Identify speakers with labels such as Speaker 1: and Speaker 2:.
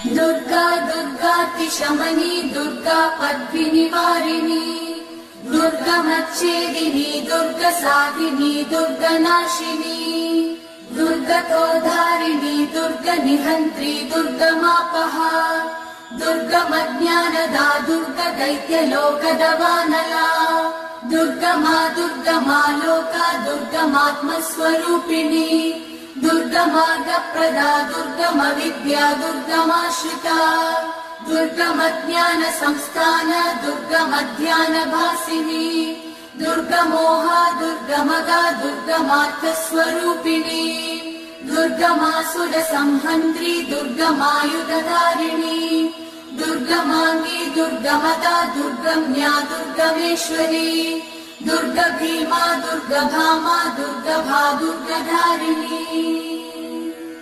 Speaker 1: दुर्गा दुर्गातिशमनी दुर्गा पद्मिनिवारिणी दुर्गमच्छेदिनी दुर्गसाधिनी दुर्गनाशिनी दुर्गतोधारिणी दुर्गनिहन्त्री दुर्गमापहा दुर्गमज्ञानदा दुर्गदैत्यलोकदवानला दुर्गमा दुर्गमा लोका दुर्गमात्मस्वरूपिणी दुर्गमार्गप्रदा दुर्गमविद्या दुर्गमाश्रिता दुर्गमज्ञानसंस्थान दुर्गमध्यानभासिनी दुर्गमोहा दुर्गमगा दुर्गमार्थस्वरूपिणी दुर्गमासुरसंहन्त्री दुर्गमायुधधारिणी दुर्गमाङ्गी दुर्गमदा दुर्गम्या दुर्गमेश्वरी दुर्गभीमा दुर्गभामा दुर्गभा दुर्गधारिणी।